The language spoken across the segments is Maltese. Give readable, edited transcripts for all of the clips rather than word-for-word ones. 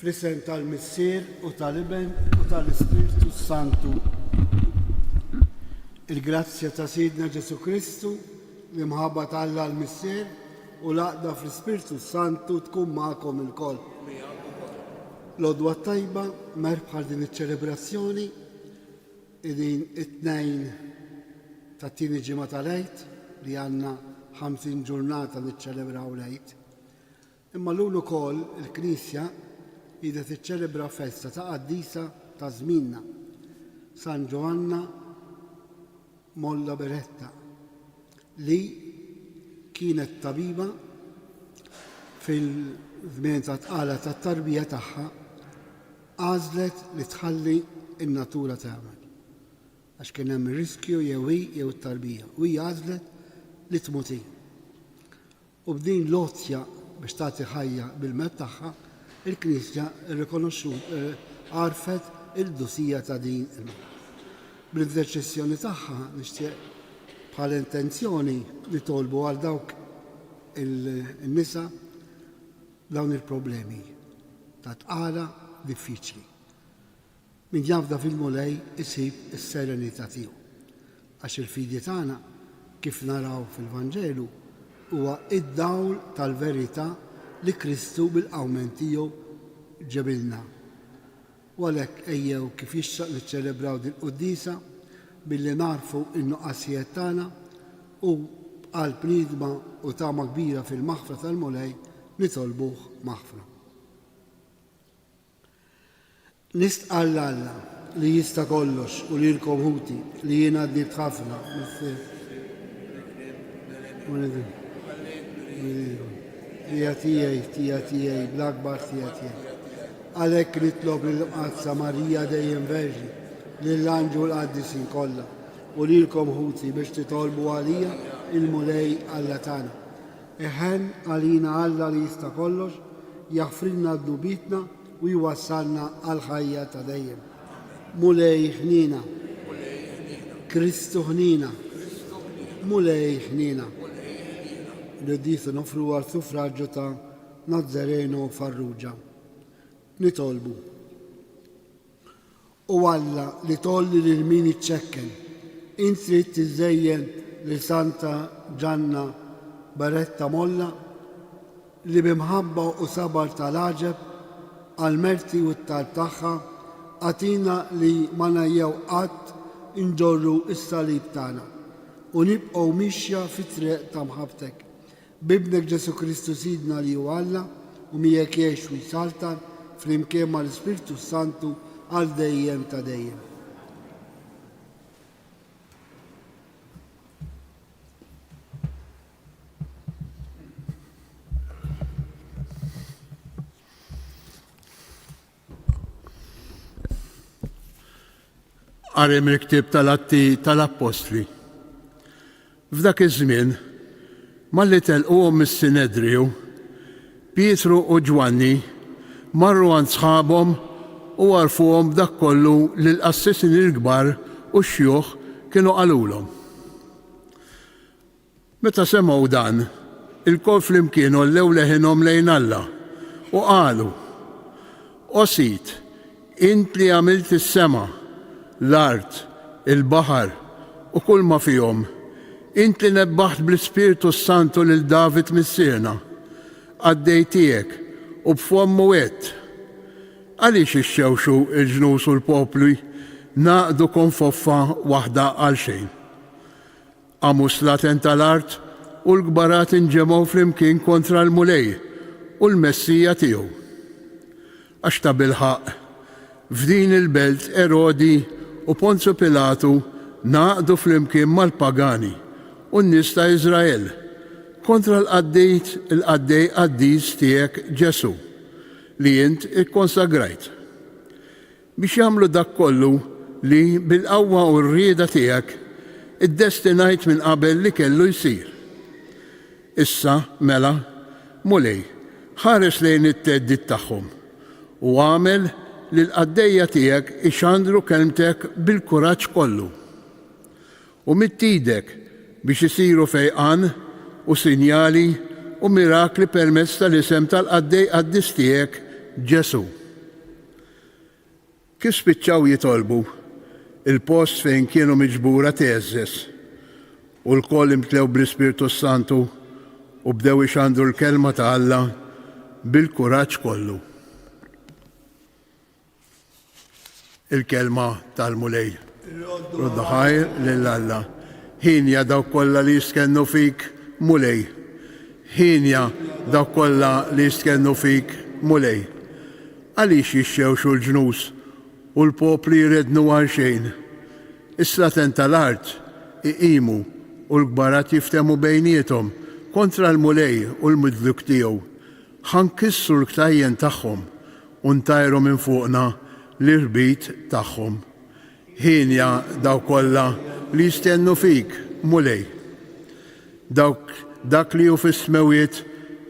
Fl-isem tal-Missier u tal-Iben u tal-Ispiritu Santu. Il-grazzja ta' Sidna Ġesu Kristu li mħabba tal-Alla l-Missier u l-għaqda fl-Ispiritu Santu tkun magħkom il-koll. L-odwa tajba merbħa din iċ-ċelebrazzjoni din it-tnejn tat-tieni ġimgħa tal-Għid li għandna 50 ġurnata niċċelebraw l-Għid. Imma l-ulu ukoll il-Knisja ida tiċċelebra festa ta' qaddisa ta' żminna San Giovanna Molla Beretta li kienet tabiba fil-żmien ta' tqala tat-tarbija tagħha għażlet li tħalli n-natura tagħmel għax kien hemm ir-riskju jew it-tarbija u hija għażlet li tmuti. U b'din lotja biex tagħti ħajja bil-met tagħha il-Knisja għarfet il-dusija ta' din il-mewt. Bl-interċessjoni tagħha nixtieq bħala intenzjoni li tolbu għal dawk il-nisa dawn il-problemi ta' tqala diffiċli. Min jafda fil-mulej isib is-serenità tiegħu. Għax il-fidi tagħna kif naraw fil-Vanġelu huwa id-dawl tal-verità li Kristu bil-qawmen tiegħu ġebilna. U għalhekk ejjew kif jixtaq niċċelebraw din qudiesa billi narfu n-nuqqasijiet tagħna u b'qalb niedma u tama kbira fil-maħfra tal-mulej nitolbuh maħfra. Nistqal Alla li jista' kollox u lilkom ħuti li jien għaddiet ħafna tija tiegħi bl-akbar tija tiegħi. Għalhekk nitlob lill-Qadsa Marija dejjem Verġi, lill-Anġu l-Qaddisin kollha u lilkom ħuti biex titolbu għalija il-mulej Alla tagħna. Eħen għalina Alla li jista' kollox jaħfrilna d-dubitna u jwassalna għal ħajja ta' dejjem. Mulej ħnina, Kristu ħnina, mulej ħnina. L-Qdiesa nofru għal suffraġġju ta' Nazzareno Farrugia. Nitolbu. U Alla li tolli lil min iċċekken, inti tiżejjen li Santa Gianna Beretta Molla li bimħabba u sabar tal-aġeb għal-merti u t-talb tagħha għatina li ma ngħajjew qatt inġorru s-salib tagħna u nibqgħu mixja fit-triq ta' mħabbtek. Bibnek Ġesu Kristu Sidna li hu Alla u miegħek jgħix u jsaltan flimkien mal-Ispiritu Santu għal dejjem ta' dejjem. Għarem il-ktib tal-Atti tal-Apostli. F'dak iż-żmien, malli telquhom mis-Sinedriju, Pietru u Ġwanni marru għand sħabhom u għarfuhom b'dak kollu li l-qassisin il-kbar u x-xjuħ kienu qalulhom. Meta semgħu dan, il-kol flimkien ollew leħinhom lejn Alla u qalu: Osit, int li għamilt is-sema, l-art, il-baħar u kull ma fihom, int li nebbaħt bl-Ispiritu Santu lil David missierna, għaddejtiek u b'fommu għedt. Għaliex ixxewxu il-ġnus u l-poplu naqdu konfoffa waħda għal xejn. Għamu slaten tal-art u l-gbarat inġemgħu flimkien kontra l-mulej u l-Messija tiegħu. Għax ta' bilħaq f'din il-belt Erodi u Ponzu Pilatu naqdu flimkien mal-pagani u n-nies ta' Iżrael kontra l-qaddej qaddis tiegħek Ġesu li int ikkonsagrajt. Biex jagħmlu dak kollu li bil-qawwa u r-rieda tiegħek iddestinajt minn qabel li kellu jsir. Issa mela mulej ħares lejn it-teddid tagħhom u għamel li l-qaddejja tiegħek ixandru kelmtek bil-kuraġġ kollu. U mittidek biex isiru fejqan u sinjali u mirakli permezz tal-isem tal-qaddej qaddis tiegħek Ġesu. Kif spiċċaw jitolbu il-post fejn kienu miġbura teżżes u l-koll imtlew bl-Ispirtu Santu u bdew ixandru l-kelma ta' Alla bil-kuraġġ kollu. Il-kelma tal-mulej. Rodda ħajr lill-Alla. Ħinja dawk kollha li jiskennu fik mulej. Ħinja dawk kollha li jiskennu fik mulej. Għaliex jixxewxu l-ġnus u l-popli jrednu għal xejn. Is-slaten tal-art iqimu u l-gbarat jiftemu bejnietom kontra l-mulej u l-midluk tiegħu. Ħankissru l-ktajjen tagħhom u ntajru minn fuqna l-irbit tagħhom. Ħinja daw kollha li jistennu fik mulej. Dak li hu fis-smewiet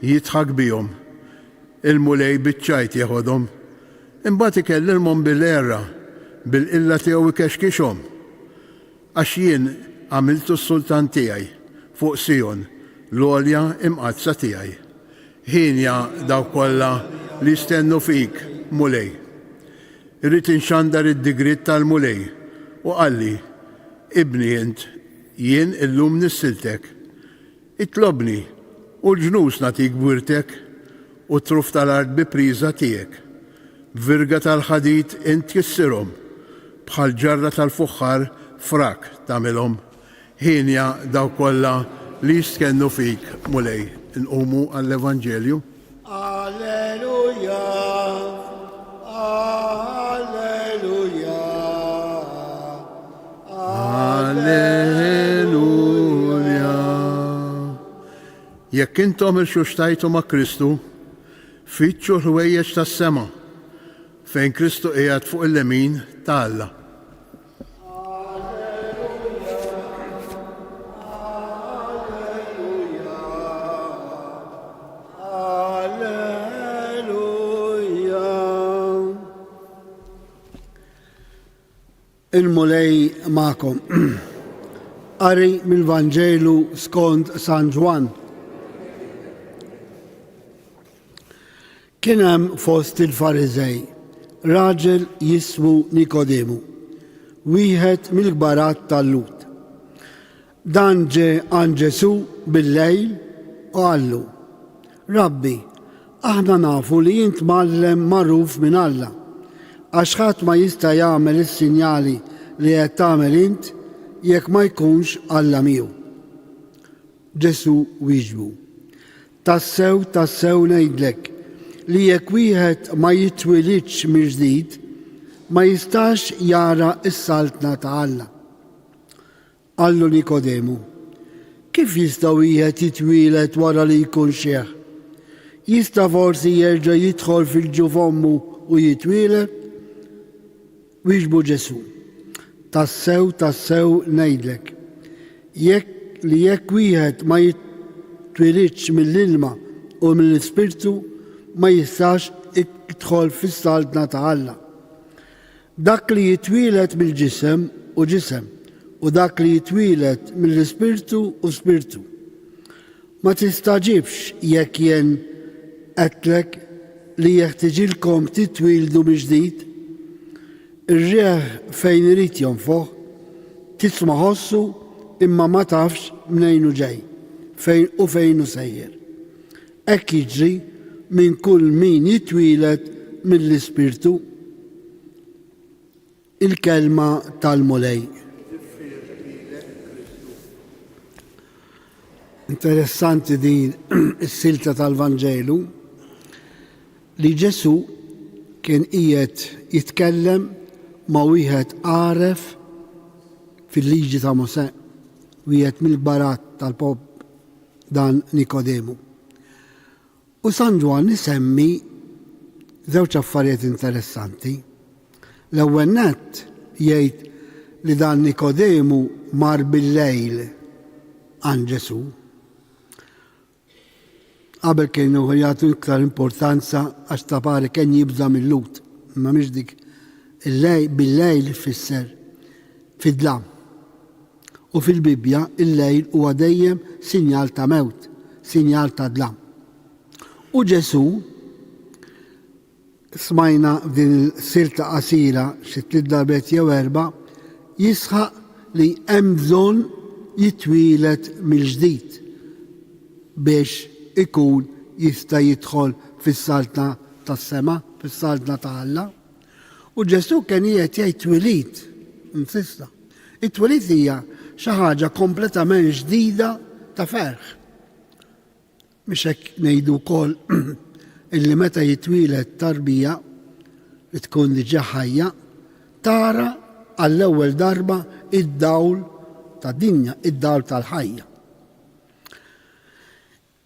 jitħak bihom. Il-mulej biċċajt jeħodhom. Imbagħad ikellilhom bil-għerra, bil-qilla tiegħu ikexkixhom. Għax jien għamiltu s-sultan tiegħi fuq Sion, l-għolja imqazza tiegħi. Ħinja daw kollha li jistennu fik mulej. Irrid inxandar id-digrit tal-mulej u qalli, ibni int, jien illum nissiltek. Itlobni u l-ġnus natik bwirtek u truf tal-art bi priża tiegħek. Virga tal-ħadid int kissirhom, bħal ġarra tal-fuħħar frak tagħmilhom. Ħinja daw kollha li jiskennu fik mulej. Inqumu għall-Evanġelju. Alleluja. Alleluja. Jekk intom il-xuxtajtu ma' Kristu, fitxu ħwejjeġ tas-sema fejn Kristu qiegħed fuq il-lemin ta' Alla. Il-mulej ma'kom. Qari mill-Vanġelu skont San Ġwan. Kien hemm fost il-Fariżej raġel jismu Nikodemu, wieħed mill-kbarat tal-Lut. Dan ġie għand Ġesu bil-lejl u għallu: Rabbi, aħna nafu li int mallem magħruf minn Alla, għax ħadd ma jista' jagħmel is-sinjali li qed tagħmel int jekk ma jkunx Alla miegħu. Ġesu wieġbu: tassew ngħidlek li jekk wieħed ma jitwilidx mill-ġdid ma jistax jara s-saltna ta' Alla. Qallu Nikodemu: kif jista' wieħed jitwieled wara li jkun xieħ? Jista' forsi jerġa' jidħol fil-ġuf ommu u jitwieled? Wieġbu Ġesu: tassew ngħidlek, jekk wieħed ma jitwilidx mill-ilma u mill-Ispirtu ma jistax jidħol fis-saltna ta' Alla. Dak li jitwieled mill-ġisem u ġisem, u dak li jitwieled mill-Ispirtu u Spirtu. Ma tistaġibx jekk jien qedtlek li jeħtieġilkom titwildu mill-ġdid. Ir-rieħ fejn irid jonfoħ, tisma' ħossu imma ma tafx mnejn hu ġej, fejn hu sejjer. Hekk jiġri minn kull min jitwieled mill-Ispirtu. Il-kelma tal-mulej. Interessanti din is-silta tal-Vanġelu li Ġesu kien qiegħed jitkellem ma' wieħed għaref fil-liġi ta' Mosè, wieħed mill-kbarat tal-pop dan Nikodemu. U San Ġwan isemmi żewġ affarijiet interessanti. L-ewwel nett jgħid li dan Nikodemu mar bil-lejl għand Ġesu. Qabel kienu jagħtu iktar importanza għax ta' pari kien jibża mill-lut, imma mhix dik bil-lejl ifisser fid-dlam. U fil-Bibja il-lejl huwa dejjem sinjal ta' mewt, sinjal ta' dlam. U Ġesu smajna f'din il-silta qasira xi 3 darbiet jew 4 jisħaq li hemm bżonn jitwielet mill-ġdid biex ikun jista' jidħol fis-saltna tas-sema, fis-saltna ta' Alla. U Ġesu kien qiegħed jgħid twilid, insista. It-twilid hija xi ħaġa kompletament ġdida ta' ferħ. Mhix hekk ngħidu wkoll illi meta jitwieled tarbija li tkun diġà ħajja tara għall-ewwel darba id-dawl tad-dinja, id-dawl tal-ħajja.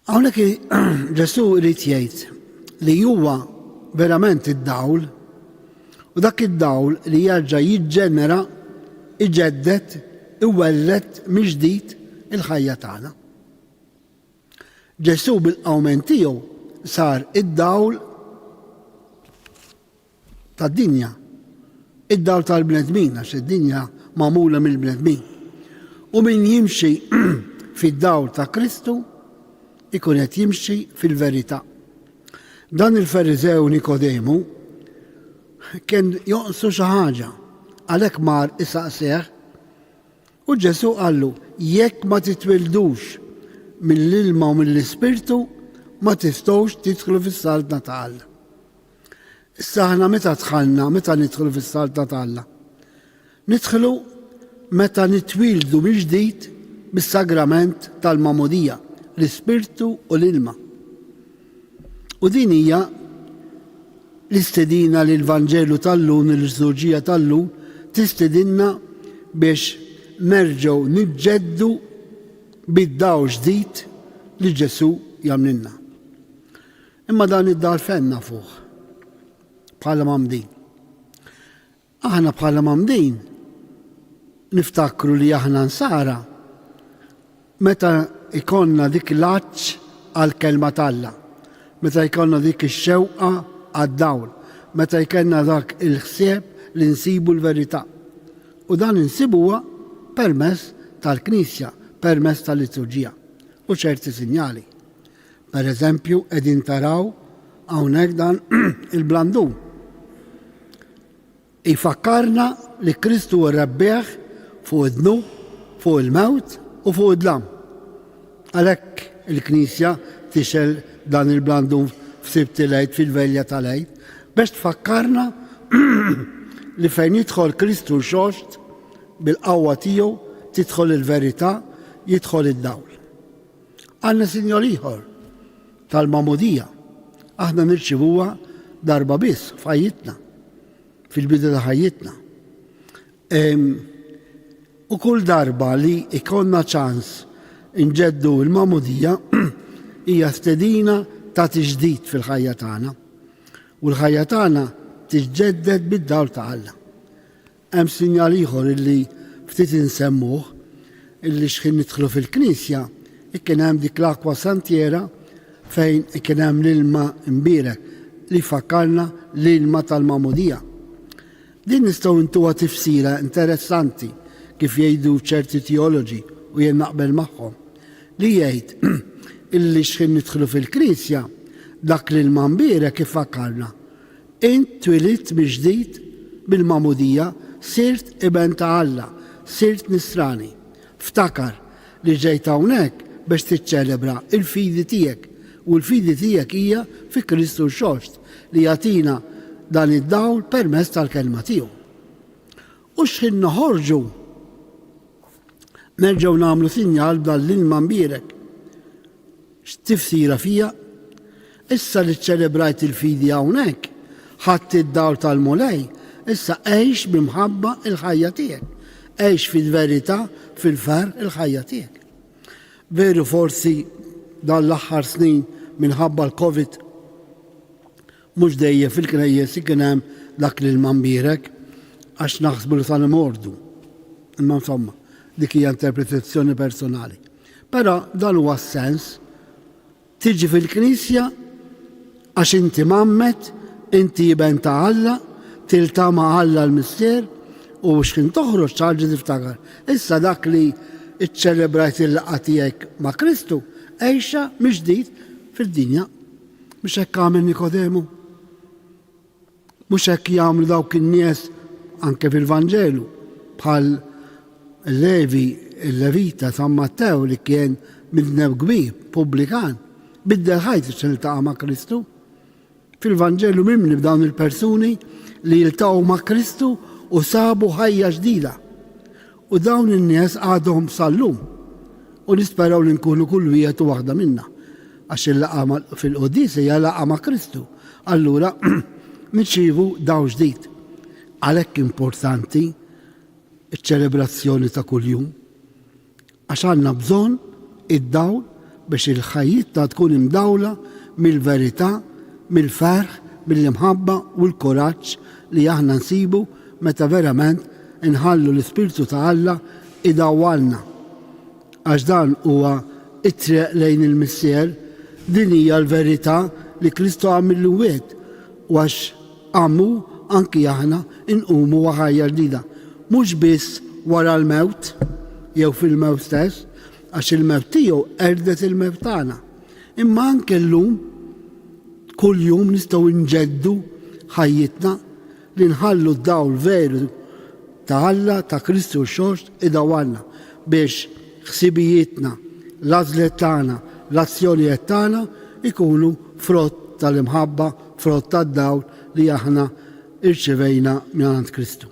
Hawnhekk Ġesu irid jgħid li huwa verament id-dawl u dak id-dawl li jerġa' jiġġenera, iġeddet, iwellet mill-ġdid il-ħajja tagħna. Ġesu bil-qawmen tiegħu sar id-dawl tad-dinja, id-dawl tal-bnedmin għax id-dinja magħmula mill-bnedmin. U min jimxi fid-dawl ta' Kristu ikun qed jimxi fil-verità. Dan il-Fariżew Nikodemu kien joqsu xi ħaġa għalhekk mar isaqsih u Ġesu qallu jekk ma titwildux mill-ilma u mill-Ispirtu ma tistgħux tidħlu fis-saltna ta' Alla. Issa aħna meta dħalna, meta nidħlu fis-saltna ta' Alla? Nidħlu meta nitwildu mill-ġdid bis-sagrament tal-Magħmudija, l-Ispirtu u l-ilma. U din hija l-istedina li l-Vanġelu tal-lum, l-liturġija tal-lum tistedinna biex nerġgħu niġġeddu bid-dawl ġdid li Ġesu jagħmlilna. Imma dan id-dar fenna fuq bħala mamdin. Aħna bħala mamdin niftakru li aħna nsara meta ikonna dik l-aċċ għall-kelma tal-Alla, meta jkollna dik ix-xewqa għad-dawl, meta jkollna dak il-ħsieb li nsibu l-verità. U dan insibuha permezz tal-Knisja, permezz tal-liturġija u ċerti sinjali. Pereżempju qegħdin taraw hawnhekk dan il-blandun. Ifakkarna li Kristu rebbieħ fuq id-dnu, fuq il-mewt u fuq id-dlam. Għalhekk il-Knisja tixel dan il-blandun f'Sibt il-Għid fil-velja tal-Għid biex tfakkarna li fejn jidħol Kristu xoxt bil-qawwa tiegħu tidħol il-verità, jidħol id-dawl. Għandna sinjol ieħor tal-Magħmudija. Aħna nirċivuha darba biss f'ħajjitna, fil-bidu ta' ħajjitna. U kull darba li ikonna ċans inġeddu l-Magħmudija hija stedina ta' tiġdid fil-ħajja tagħna. U l-ħajja tagħna tiġġedded bid-dawl ta' Alla. Hemm sinjal ieħor illi ftit insemmuh illi x'kien nidħlu fil-Knisja kien hemm dik l-akwa santiera fejn kien hemm l-ilma mbierek li fakkarna l-ilma tal-Magħmudija. Din nistgħu ntuha tifsira interessanti kif jgħidu ċerti teoloġi u jien naqbel magħhom li jgħid illi x'kien nidħlu fil-Knisja dak l-ilma mbierek ifakkarna. Int twilidt mill-ġdid bil-Magħmudija, sirt iben ta' Alla, sirt nisrani. Ftakar li ġejt hawnhekk biex tiċċelebra il-fidi tiegħek u l-fidi tiegħek hija fi Kristu xost li jagħtina dan id-dawl permezz tal-kelma tiegħu. U x'ħin noħorġu nerġgħu nagħmlu sinjal b'dan l-ilma mbierek. X'tifsira fija? Issa li ċċelebrajt il-fidi hawnhekk, ħadd id-dawl tal-mulej, issa għejx bimħabba il-ħajja tiegħek. Għejx fil-verità, fil-fer il-ħajja tiegħek. Veru forsi dan l-aħħar snin minħabba l-Covid mhux dejjem fil-knejjes kien hemm dak l-ilma mbierek għax naħsbu li sa nimordu. Imma insomma, dik hija interpretazzjoni personali. Però dan huwa s-sens tiġi fil-Knisja għax inti mammet, inti jiben ta' Alla, tiltama Alla l-missier u x'kien toħroġ ċarġi tiftakar. Issa dak li iċċelebrajt il-laqgħa tiegħek ma' Kristu għejxa mill-ġdid fid-dinja. Mhux hekk għamel Nikodemu. Mhux hekk jagħmlu dawk in-nies anke fil-Vanġelu bħal Levi, il-Levita San Mattew li kien midneb kbir, pubblikan, biddel ħajtu se jiltaqa' ma' Kristu. Fil-Vanġelu mimli b'dawn il-persuni li jiltaqgħu ma' Kristu u sabu ħajja ġdida. U dawn in-nies għadhom sal-lum u nisperaw li nkunu kull wieħed u waħda minna għax il-laqa fil-qudis hija laqa ma' Kristu. Allura nirċievu daw ġdid. Għalhekk importanti iċ-ċelebrazzjoni ta' kuljum għax għandna bżonn id-dawl biex il-ħajjitna tkun imdawla mill-verità, mill-ferħ, mill-imħabba u l-kuraġġ li aħna nsibu meta verament inħallu l-Ispirtu ta' Alla idawwalna. Għax dan huwa it-triq lejn il-missier, din hija l-verità li Kristu għamillu wieħed u għax għammu anki aħna inqumu ħajja ġdida. Mhux biss wara l-mewt jew fil-mewt stess, għax il-mewt tiegħu erdet il-mewt tagħna. Imma anke llum kull jum nistgħu nġeddu ħajjitna li nħallu d-dawl veru ta' Alla ta' Kristu xost idawalna biex ħsibijietna, l-għażliet tagħna, l-azzjonijiet tagħna ikunu frott tal-imħabba, frott tad-dawl li aħna irċevejna mingħand Kristu.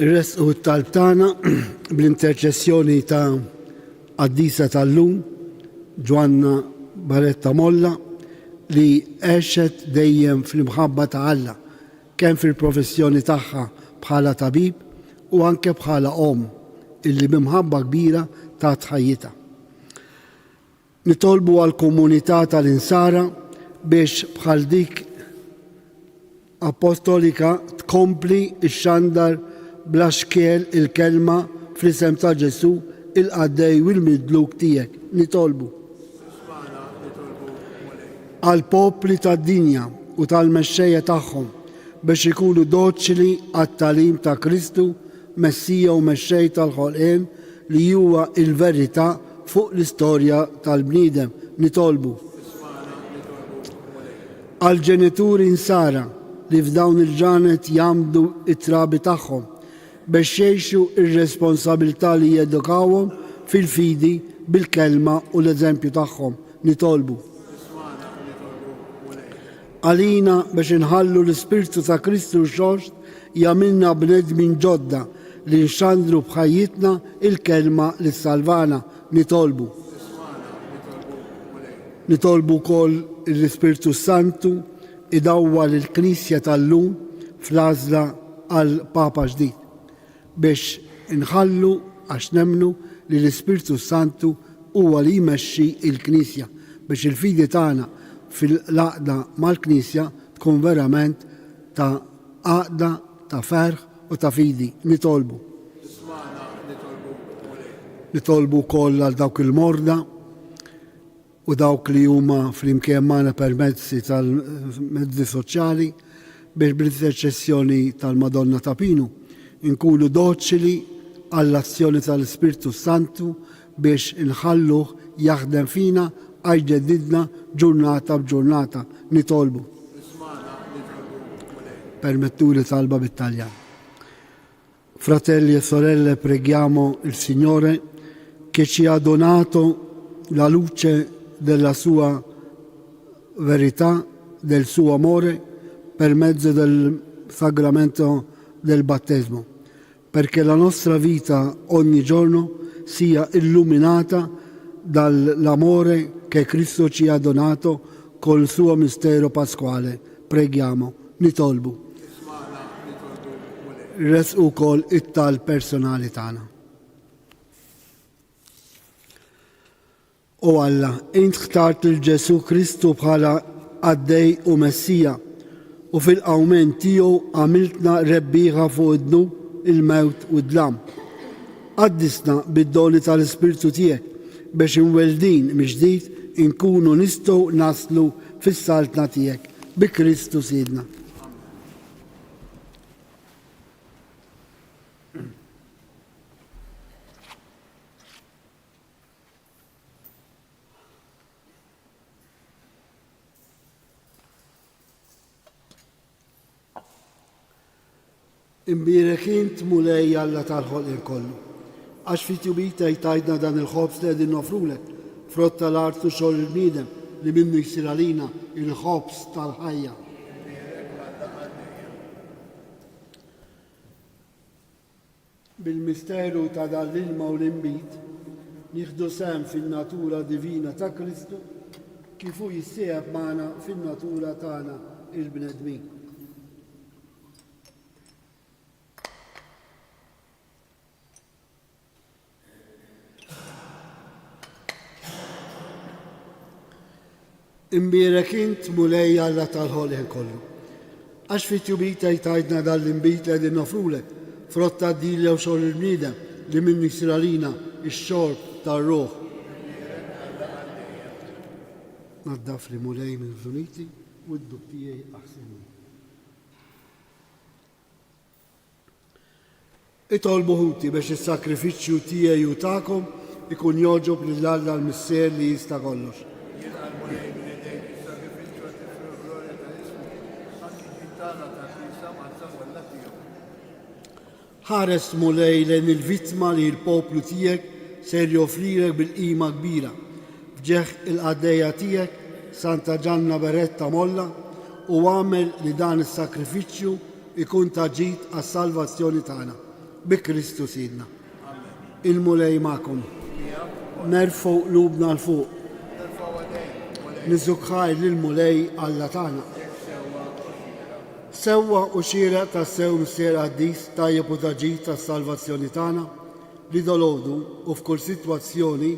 Ir-resqu t-talb tagħna bl-interċessjoni ta' Qaddisa tal-lum Ġwanna Baretta Molla li għexet dejjem fl-imħabba ta' Alla kemm fil-professjoni tagħha bħala tabib u anke bħala illi b'imħabba kbira ta' ħajjitha. Nitolbu għall-komunità tal-insara biex bħal dik apostolika tkompli x-xandar bla xkiel il-kelma fl-isem ta' Ġesu il-qaddej u l-midluk tiegħek. Nitolbu għall-popli tad-dinja u tal-mexxejja tagħhom biex ikunu doċili għat-talim ta' Kristu, Messija u mexxej tal-ħolqien li huwa il-verità fuq l-istorja tal-bniedem. Nitolbu għall-ġenituri insara li f'dawn il-ġranet jagħmlu it-trabi tagħhom biex jgħixu ir-responsabilità li jedukawhom fil-fidi bil-kelma u l-eżempju tagħhom. Nitolbu għalina biex inħallu l-Ispirtu ta' Kristu xost jagħmilna bnedmin ġodda li nxandru bħajjitna il-kelma li salvana. Nitolbu wkoll l-Ispirtu Santu idawwal il-Knisja tal-lum fl-għażla għal Papa ġdid biex inħallu għax nemnu li l-Ispirtu Santu huwa li jmexxi il-Knisja biex il-fidi tagħna fil-għaqda mal-Knisja tkun verament ta' għaqda ta' ferħ u ta' fidi. Nitolbu wkoll għal dawk il-morda u dawk li huma flimkien magħna permezzi tal-mezzi soċjali biex bl-interċessjoni tal-Madonna ta' Pinu inkunu doċili għall-azzjoni tal-Ispirtu Santu biex inħalluh jaħdem fina għajġedidna ġurnata b'ġurnata. Nitolbu. Permettuli talba bit-Taljan. Fratelli e sorelle, preghiamo il Signore che ci ha donato la luce della sua verità, del suo amore per mezzo del sacramento del battesimo, perché la nostra vita ogni giorno sia illuminata dall'amore che Cristo ci ha donato col suo mistero pasquale. Preghiamo. Nitolbu. Resqu wkoll it-talb personali tagħna. O Alla, int ħtart lil Ġesu Kristu bħala għaddej u Messija u fil-qawmen tiegħu għamiltna rebbieħa fuq id-dnub, il-mewt u d-dlam. Qaddisna bid-doli tal-Ispirtu tiegħek biex inweldin miġdid inkunu nistgħu naslu fis-saltna tiegħek bi Kristu Sidna. Imbirek int mulej Alla tal-ħolqien kollu. Għax fi tjubita jtajdna dan il-ħobs li għedin nofrulek, frott tal-art u xogħol il-bniedem li minnu jsir għalina il-ħobs tal-ħajja. Bil-misteru ta' dal-ilma u l-imbit, nieħdu sem fin-natura divina ta' Kristu kif hu jissieħeb magħna fin-natura tagħna il-bnedmin. Imbirek int mulej Alla tal-ħolqien kollu. Għax fi tjubita jtajdna dal-imbit li għedin nofrulek, frott tad-dilja u xogħol il-bniedem li minnu jsir għalina ix-xorb tar-ruħ. Naddaf li mulej minn żuniti u d-dub tiegħi aħsini. Itolbu ħuti biex is-sakrifiċċju tiegħi u tagħkom ikun jogħġob lill-Alla l-Missier li jista' kollox. Ħares mulej lejn il-vittma li l-poplu tiegħek ser joffrilek bil-qima kbira fġeħ il-qaddejja tiegħek Santa Gianna Beretta Molla u għamel li dan is-sakrifiċċju ikun taġid għas-salvazzjoni tagħna bi Kristu Sidna. Il-mulej magħkom. Nerfgħu qlubna l fuq. Niżukħaj lill-mulej Alla tagħna. Sewwa u xieraq tas-sew Missier Qaddis tajjeb u taġid tas-salvazzjoni tagħna li dolodu u f'kull sitwazzjoni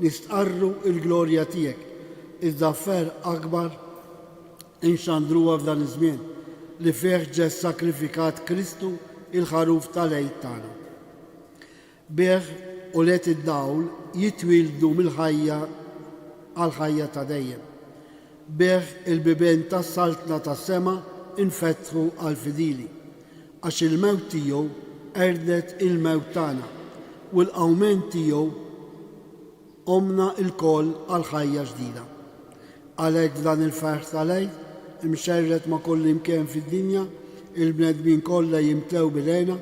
nistqarru l-glorja tiegħek iżda affer akbar inxandruha f'dan iż-żmien li fih ġie ssakrifikat Kristu il-ħaruf tal-għid tagħna. Bih u let id-dawl jitwildu mill-ħajja għal ħajja ta' dejjem. Bih il-bibien tas-saltna tas-sema infettħu għal-fidili, għax il-mewt tiegħu erdet il-mewt tagħna u l-qawmen tiegħu omna l-koll għal-ħajja ġdida. Għalhekk dan il-ferħ tal-għid imxerret ma' kull imkien fid-dinja, il-bnedmin kollha jimtlew bil-għena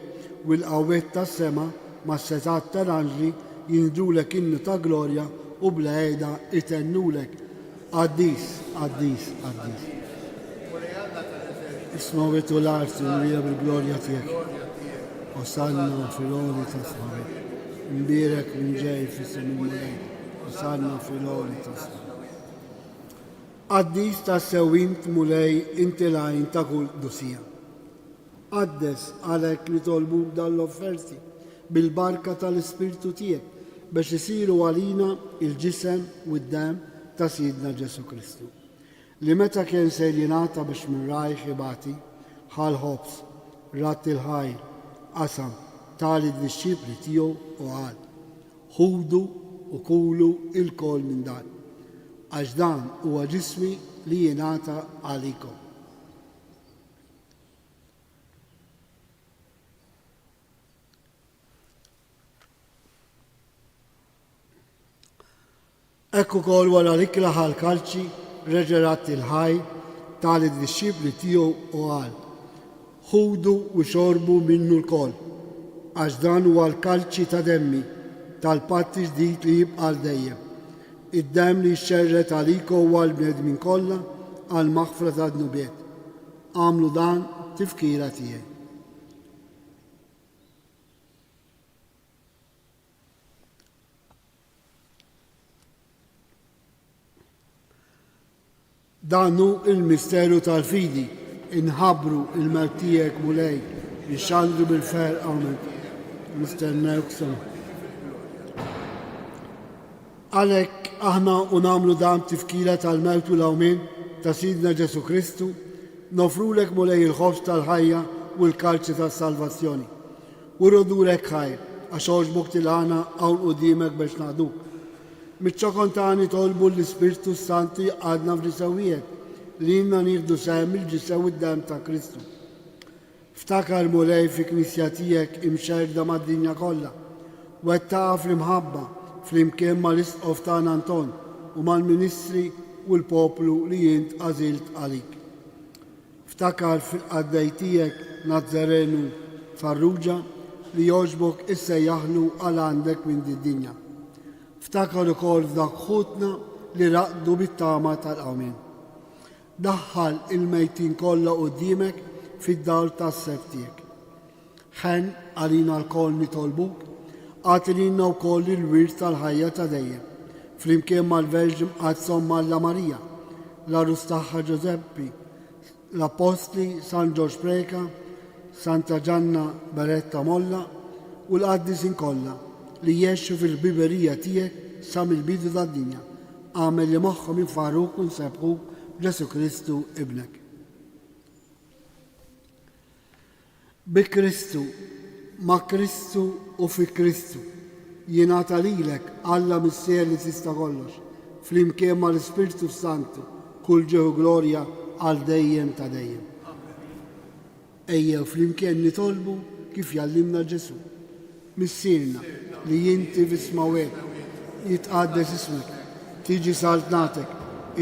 u l-qawwiet tas-sema mas-setat tal-anġli jindrulek innu ta' glorja u bla għeda itennulek Qaddis, Qaddis, Qaddis. Ismawet u l-art unrija bil-glorja tiegħek. Osanna fil-għoli ta' sħabek. Imbirek minn ġej fis-sem il-mulej. Osanna fil-għoli ta' sħabek. Qaddis ta' sewint mulej inti lajn ta' kull dusija. Qaddes għalhekk li tolbu dal-offerti bil-barka tal-Ispirtu tiegħek biex isiru għalina il-ġisem u d-dem ta' Sidna Ġesu Kristu. Li meta kien se jingħata biex minn rajħ ibati ħal ħobs, rat il-ħajr, qasam tali d-disċipli tiegħu u qal: ħudu u kulu il-kol minn dan, għax dan huwa ġismi li jingħata għalikom. Ekku kol wara l-ikla ħal-kalċi reġerat il-ħaj tali d-disċipli tiegħu u qal: ħudu u xorbu minnu l-kol, għax dan huwa l-kalċi ta' demmi tal-patti ġdid li jibqa' dejjem. Id-demm li xxerret għalikom huwa l-bnedmin kollha għal maħfra ta' dnubiet. Għamlu dan tifkira tiegħi. Danu il-misteru tal-fidi, inħabru il-mewt tiegħek mulej, nixxandru bil-fer għawnek, nistennewk sama. Għalhekk aħna u nagħmlu dan tifkira tal-mewt u l-għawmin ta' Sidna Ġesu Kristu, nofrulek mulej il-ħobs tal-ħajja u l-kalċi tas-salvazzjoni. U rodulek ħajr, għax oġbok tilgħana hawn quddiemek biex naħduk. Mitċokontani tolbu l-Ispirtu Santi għadna f'nisawijiet li jinna nieħdu sehem il-ġisem u d-dem ta' Kristu. Ftakar mulej fi knisja tiegħek imxerda mad-dinja kollha, wettaqa fl-imħabba fl-imkien mal-isqof tagħna Anton u mal-ministri u l-poplu li jint għażilt għalik. Ftakar fil-qaddej tiegħek Nazzarenu farruġa li joġbok issa jaħlu għal għandek minn dinja. Ftakar ukoll dak ħutna li raqdu bit-tama tal-qawmin. Daħħal il-mejtin kollha quddiemek fid-dawl tas-sef tiegħek. Ħen għalina l-koll nitolbuk, għatilina wkoll il-wirt tal-ħajja ta' dejjem, flimkien mal-Verġi mqazzom Malla Marija, l-arus tagħha Ġuseppi, l-Apostli San Ġorġ Preka, Santa Gianna Beretta Molla u l-qaddisin kollha li jgħixu fil-biberija tiegħek sa mill-bidu tad-dinja. Għamel li moħħhom jinfarruk u nsebħuk Ġesu Kristu ibnek. Bi Kristu, ma' Kristu u fi Kristu jingħata lilek Alla missier li tista' kollox, flimkien mal-Ispirtu Santu, kull ġeħu glorja għal dejjem ta' dejjem. Ejjew flimkien nitolbu kif jallimna Ġesu. Missierna li jinti vismawek, jitqaddes ismek, tiġi saltnatek,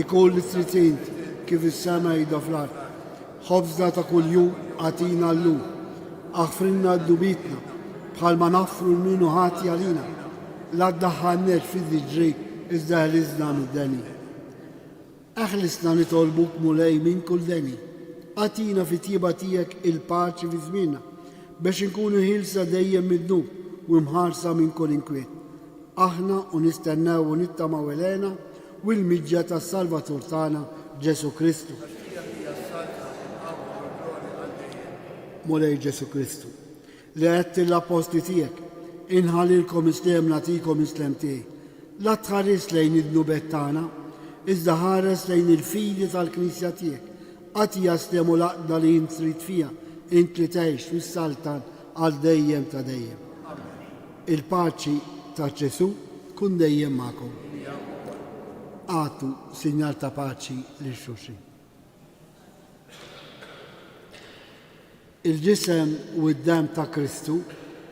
ikun li tritint kif is-sema jida fl-art. Ħobżna ta' kuljum għatina llum, aħfrinna d-dubitna bħalma naffru l-minu ħati għalina, la ddaħħalnex fid-diġrik iżda ħlisna mid-deni. Aħlisna nitolbuk mulej minn kull deni, għatina fi tieba tiegħek il-paċi fi żmienna biex inkunu ħilsa dejjem mid-dnub u mħarsa minn kull inkwiet. Aħna u nistennew u nittamaw elena u l-miġġa tas-Salvatur tagħna Ġesu Kristu. Mulej Ġesu Kristu, li għedt l-apposti tiegħek, inħalilkom islem nagħtikom islem tiegħi. La tħares lejn id-nubet tagħna, iżda ħares lejn il-fidi tal-Knisja tiegħek. Għati jaslemu laqda li jint trid fiha, int li tgħix fis-saltan għal dejjem ta' dejjem. Il-paċi ta' Ġesu kun dejjem magħkom. Għatu sinjal ta' paċi lil xulxin. Il-ġisem u d-dem ta' Kristu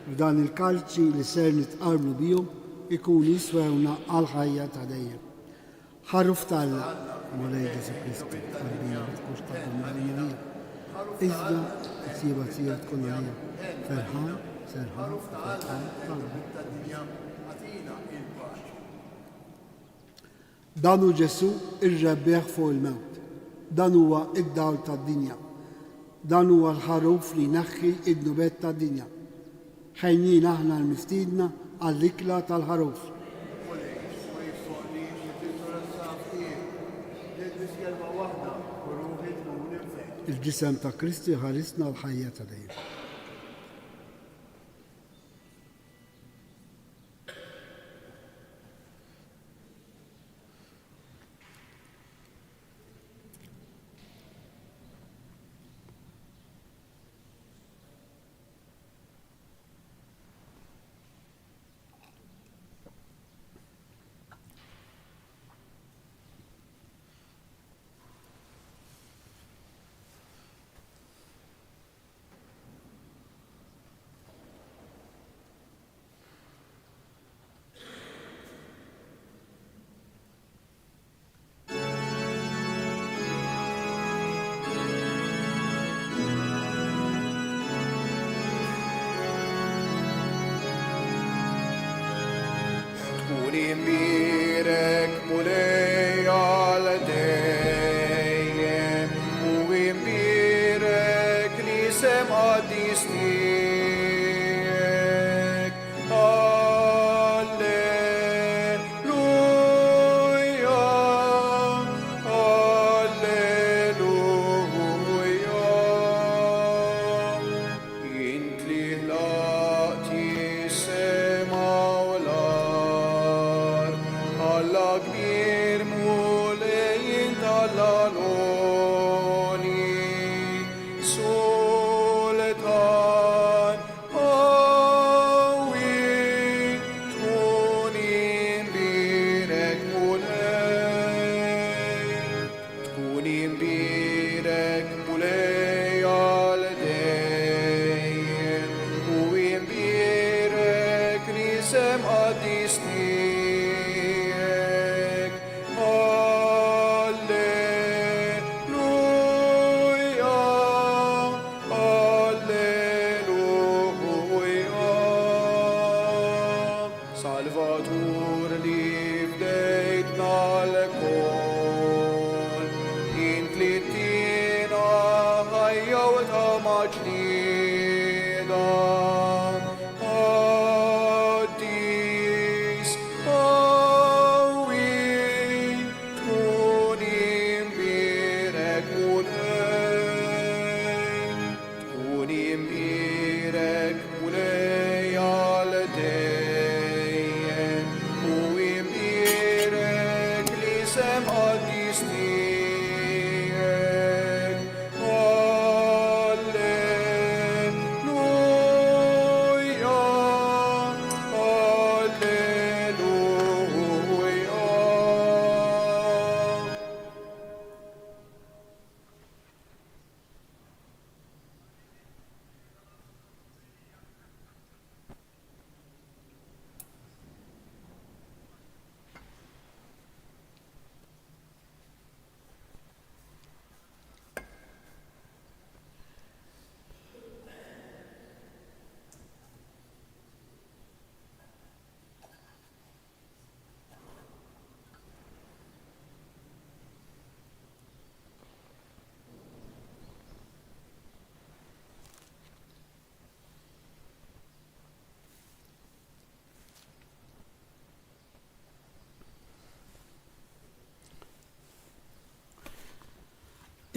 f'dan il-kalċi li ser nitqarmu bihom ikun jiswewna għal ħajja ta' dejjem. Ħarruf Alla, mulej Ġesu Kristu, għalbina bitkux ta' d-marija, iżda t-siba t-siba tkun għalija. Ferħan, serħan, ferħan, talba. Danu Ġesu ir-rebbieħ fuq il-mewt. Dan huwa id-dawl tad-dinja. Dan huwa l-ħaruf li naħħi id-nubet tad-dinja. Ħejjin aħna l-mistiedna għall-ikla tal-ħaruf. Il-ġisem ta' Kristi ħarisna l-ħajja ta' dejjem. Imbirek mulej għal dejjem u imbirek li sem għaddis tiegħek. Alleluja, alleluja. Int li ħlaqti s-sema u l-ard, Alla kbir mulejn tal-għaloni, sultan سلامة جديدة قديس قوي تكوني مبيرك مولاي تكوني مبيرك مولاي على دين ومبيرك لسم قديس ليك هللويا هللويا.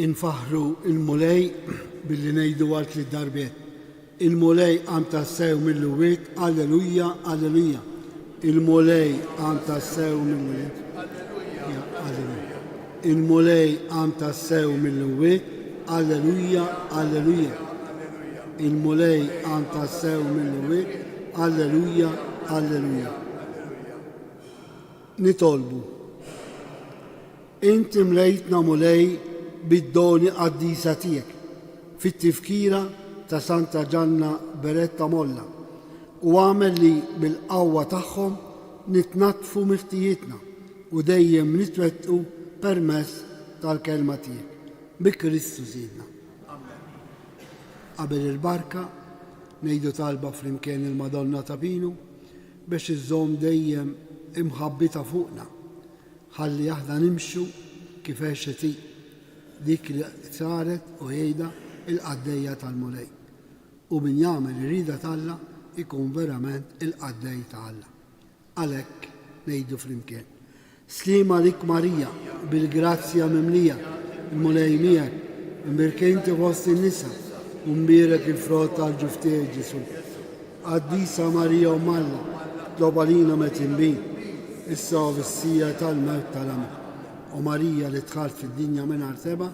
Infaħru il-mulej billi nejdu għal tliet darbiet. Il-mulej għam tassew mill-wiet, alleluja, alleluja. Il-mulej għam tassew mill-wiet. Alleluja. Il-mulej għam tassew mill-wiet, alleluja, alleluja. Il-mulej għam tassew mill-wiet, alleluja, alleluja. Nitolbu. Inti mlejtna mulej bid-doni qaddisa tiegħek fit-tifkira ta' Santa Gianna Beretta Molla u għamel li bil-qawwa tagħhom nitnatfu miftijietna u dejjem nitwettqu permezz tal-kelma tiegħek. Bi Kristu Sidna. Qabel il-barka ngħidu talba flimkien il-Madonna ta' Pinu biex iżżomm dejjem imħabbita fuqna ħalli aħna nimxu kif xeti dik li saret u jgħida il-qaddejja tal-mulej. U min jagħmel irida tal-Alla ikun verament il-qaddej ta' Alla. Għalhekk ngħidu flimkien. Slima lik Marija bil-grazzja mimlija, il-mulej miegħek, imbirkejnti fost in-nisa, u mbierek il-frott tal-ġuftej Ġesu. Qaddisa Marija u Malla, tlob għalina meta inbin, issa u fis-sija tal-mewt tal-Amen. U Marija li tħalt fid-dinja mingħajr seba'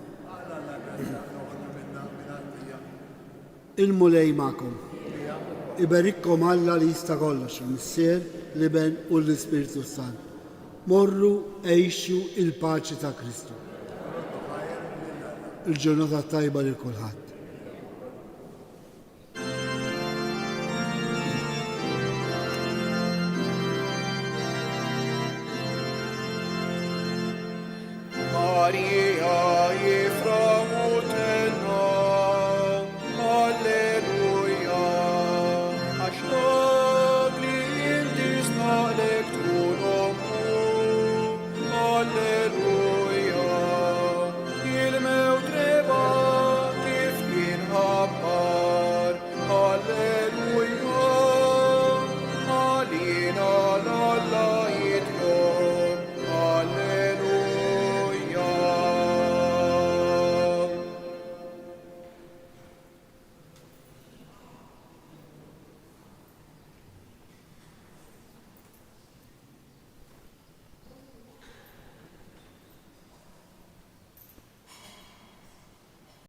il-mulej magħkom. Iberikkom Alla li jista' kollox, il-Missier, l-Iben u l-Ispiritu Sant. Morru għejxu il-paċi ta' Kristu. Il-ġurnata tajba lil kulħadd.